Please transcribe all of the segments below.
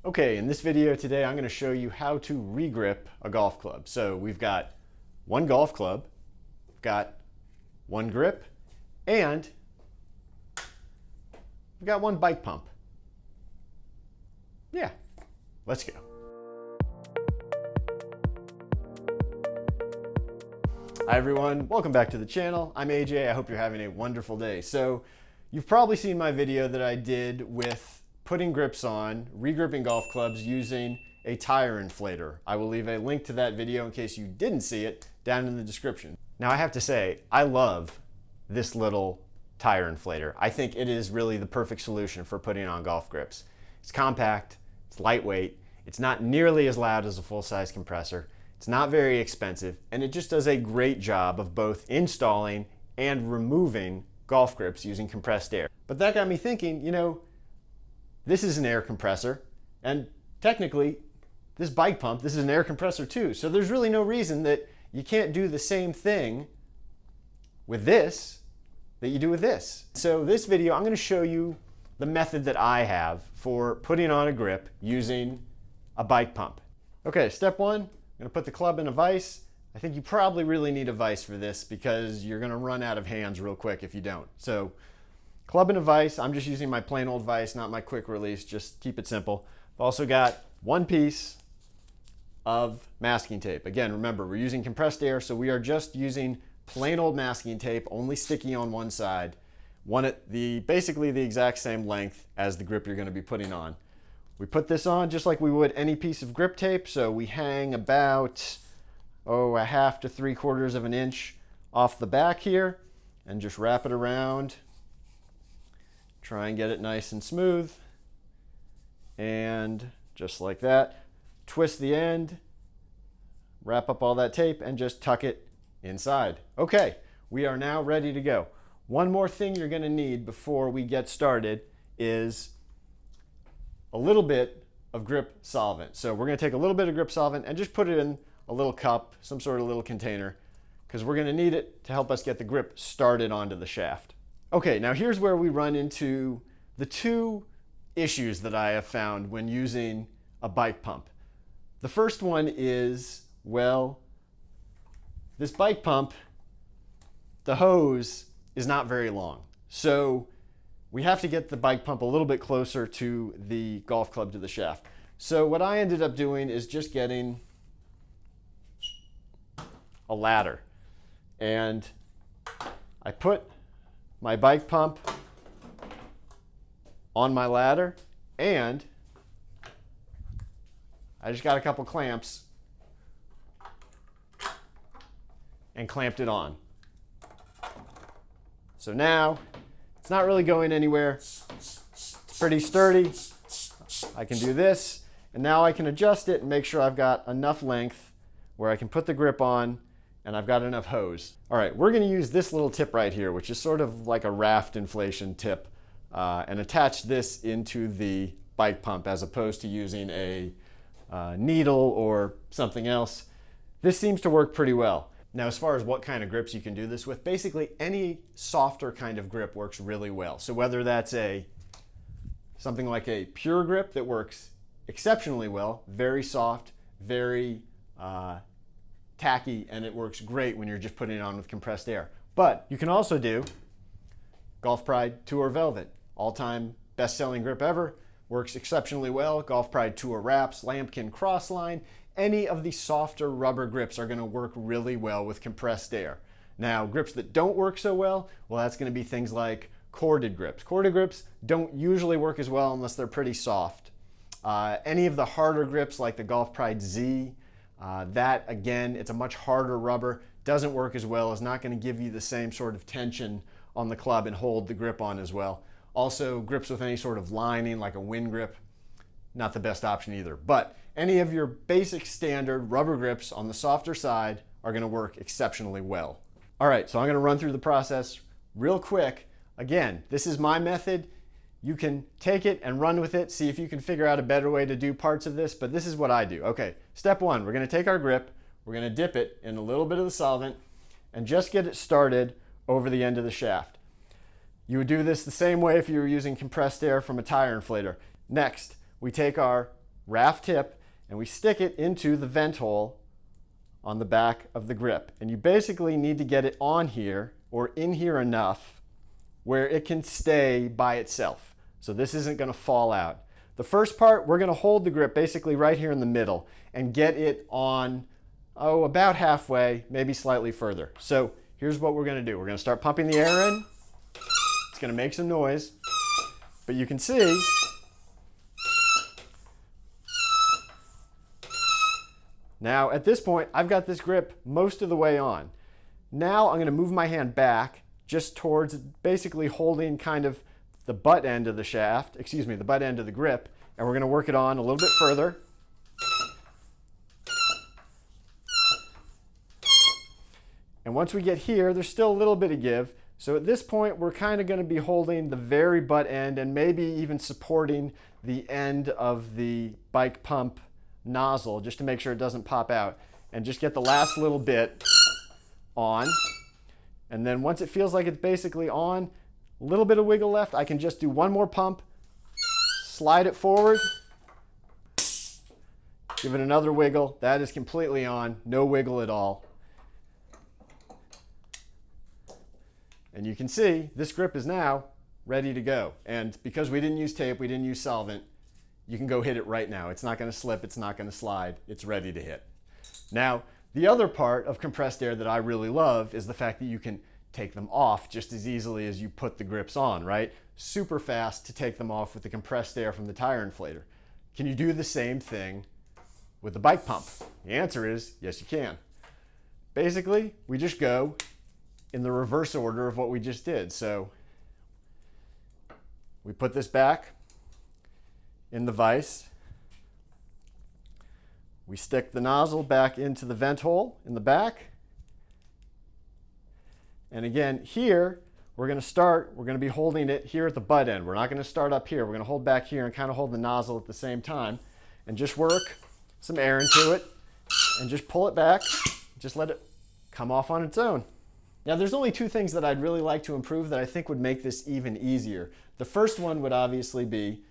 Okay, in this video today, I'm going to show you how to regrip a golf club. So we've got one golf club, we've got one grip, and we've got one bike pump. Yeah, let's go. Hi everyone, welcome back to the channel. I'm AJ, I hope you're having a wonderful day. So you've probably seen my video that I did with putting grips on, regripping golf clubs using a tire inflator. I will leave a link to that video in case you didn't see it down in the description. Now I have to say, I love this little tire inflator. I think it is really the perfect solution for putting on golf grips. It's compact, it's lightweight, it's not nearly as loud as a full-size compressor, it's not very expensive, and it just does a great job of both installing and removing golf grips using compressed air. But that got me thinking, you know, this is an air compressor, and technically, this bike pump, this is an air compressor too. So there's really no reason that you can't do the same thing with this that you do with this. So this video, I'm gonna show you the method that I have for putting on a grip using a bike pump. Okay, step one, I'm gonna put the club in a vise. I think you probably really need a vise for this because you're gonna run out of hands real quick if you don't. So, club in a vise, I'm just using my plain old vise, not my quick release, just keep it simple. I've also got one piece of masking tape. Again, remember, we're using compressed air, so we are just using plain old masking tape, only sticky on one side, basically the exact same length as the grip you're gonna be putting on. We put this on just like we would any piece of grip tape, so we hang about, a half to 3/4 of an inch off the back here, and just wrap it around. Try and get it nice and smooth, and just like that, twist the end, wrap up all that tape, and just tuck it inside. Okay, we are now ready to go. One more thing you're gonna need before we get started is a little bit of grip solvent. So we're gonna take a little bit of grip solvent and just put it in a little cup, some sort of little container, because we're gonna need it to help us get the grip started onto the shaft. Okay, now here's where we run into the two issues that I have found when using a bike pump. The first one is, well, this bike pump, the hose is not very long. So we have to get the bike pump a little bit closer to the golf club, to the shaft. So what I ended up doing is just getting a ladder. And I put my bike pump on my ladder, and I just got a couple clamps and clamped it on. So now it's not really going anywhere. It's pretty sturdy. I can do this, and now I can adjust it and make sure I've got enough length where I can put the grip on and I've got enough hose. All right, we're gonna use this little tip right here, which is sort of like a raft inflation tip, and attach this into the bike pump as opposed to using a needle or something else. This seems to work pretty well. Now, as far as what kind of grips you can do this with, basically any softer kind of grip works really well. So whether that's something like a pure grip that works exceptionally well, very soft, very tacky, and it works great when you're just putting it on with compressed air. But you can also do Golf Pride Tour Velvet, all-time best-selling grip ever, works exceptionally well. Golf Pride Tour Wraps, Lambkin Crossline, any of the softer rubber grips are gonna work really well with compressed air. Now, grips that don't work so well, that's gonna be things like corded grips. Corded grips don't usually work as well unless they're pretty soft. Any of the harder grips like the Golf Pride Z, that again, it's a much harder rubber, doesn't work as well, is not going to give you the same sort of tension on the club and hold the grip on as well. Also, grips with any sort of lining like a wind grip, not the best option either. But any of your basic standard rubber grips on the softer side are going to work exceptionally well. All right, so I'm going to run through the process real quick. Again, this is my method. You can take it and run with it, see if you can figure out a better way to do parts of this, but this is what I do. Okay, step one, we're gonna take our grip, we're gonna dip it in a little bit of the solvent, and just get it started over the end of the shaft. You would do this the same way if you were using compressed air from a tire inflator. Next, we take our raft tip and we stick it into the vent hole on the back of the grip. And you basically need to get it on here or in here enough where it can stay by itself. So this isn't going to fall out. The first part, we're going to hold the grip basically right here in the middle and get it on, about halfway, maybe slightly further. So here's what we're going to do. We're going to start pumping the air in. It's going to make some noise, but you can see now at this point, I've got this grip most of the way on. Now I'm going to move my hand back just towards basically holding kind of the butt end of the shaft, the butt end of the grip, and we're going to work it on a little bit further. And once we get here, there's still a little bit of give. So at this point, we're kind of going to be holding the very butt end and maybe even supporting the end of the bike pump nozzle just to make sure it doesn't pop out, and just get the last little bit on. And then once it feels like it's basically on, a little bit of wiggle left, I can just do one more pump, slide it forward, give it another wiggle. That is completely on, no wiggle at all. And you can see this grip is now ready to go. And because we didn't use tape, we didn't use solvent, you can go hit it right now. It's not going to slip, it's not going to slide, it's ready to hit. Now, the other part of compressed air that I really love is the fact that you can take them off just as easily as you put the grips on, right? Super fast to take them off with the compressed air from the tire inflator. Can you do the same thing with the bike pump? The answer is yes, you can. Basically, we just go in the reverse order of what we just did. So we put this back in the vise. We stick the nozzle back into the vent hole in the back. And again, here, we're going to be holding it here at the butt end. We're not going to start up here. We're going to hold back here and kind of hold the nozzle at the same time and just work some air into it and just pull it back. Just let it come off on its own. Now, there's only two things that I'd really like to improve that I think would make this even easier. The first one would obviously be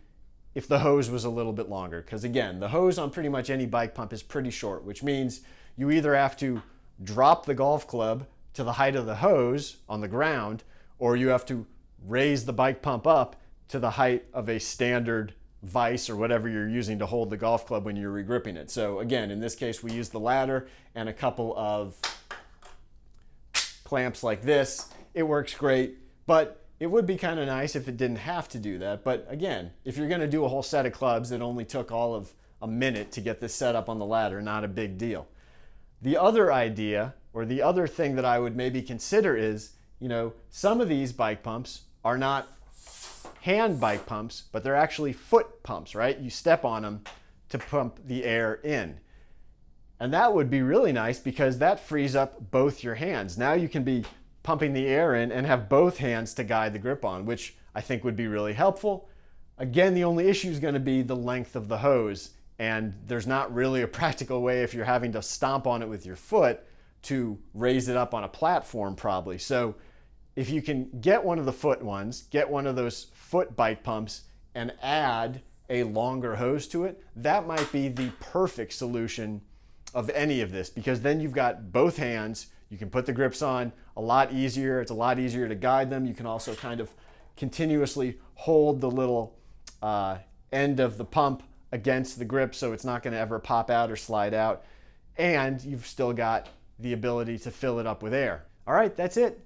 if the hose was a little bit longer, because again, the hose on pretty much any bike pump is pretty short, which means you either have to drop the golf club to the height of the hose on the ground, or you have to raise the bike pump up to the height of a standard vise or whatever you're using to hold the golf club when you're regripping it. So again, in this case, we used the ladder and a couple of clamps like this. It works great, but it would be kind of nice if it didn't have to do that. But again, if you're going to do a whole set of clubs, it only took all of a minute to get this set up on the ladder, not a big deal. The other idea, or the other thing that I would maybe consider is, some of these bike pumps are not hand bike pumps, but they're actually foot pumps, right? You step on them to pump the air in. And that would be really nice because that frees up both your hands. Now you can be pumping the air in and have both hands to guide the grip on, which I think would be really helpful. Again, the only issue is going to be the length of the hose, and there's not really a practical way if you're having to stomp on it with your foot to raise it up on a platform probably. So if you can get one of the foot ones, get one of those foot bike pumps and add a longer hose to it, that might be the perfect solution of any of this, because then you've got both hands, you can put the grips on a lot easier, it's a lot easier to guide them. You can also kind of continuously hold the little end of the pump against the grip so it's not going to ever pop out or slide out, and you've still got the ability to fill it up with air. All right, that's it.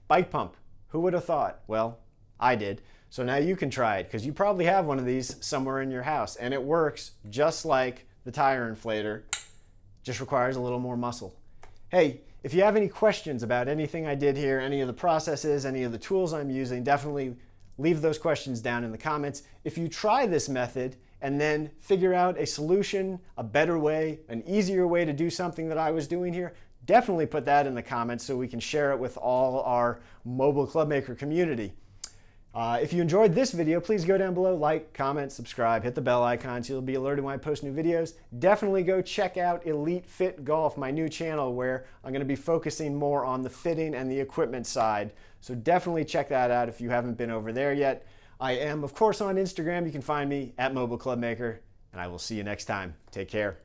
Bike pump. Who would have thought? Well, I did. So now you can try it, because you probably have one of these somewhere in your house, and it works just like the tire inflator, just requires a little more muscle. Hey, if you have any questions about anything I did here, any of the processes, any of the tools I'm using, definitely leave those questions down in the comments. If you try this method and then figure out a solution, a better way, an easier way to do something that I was doing here, definitely put that in the comments so we can share it with all our mobile clubmaker community. If you enjoyed this video, please go down below, like, comment, subscribe, hit the bell icon so you'll be alerted when I post new videos. Definitely go check out Elite Fit Golf, my new channel where I'm going to be focusing more on the fitting and the equipment side. So definitely check that out if you haven't been over there yet. I am, of course, on Instagram. You can find me at Mobile Clubmaker. and I will see you next time. Take care.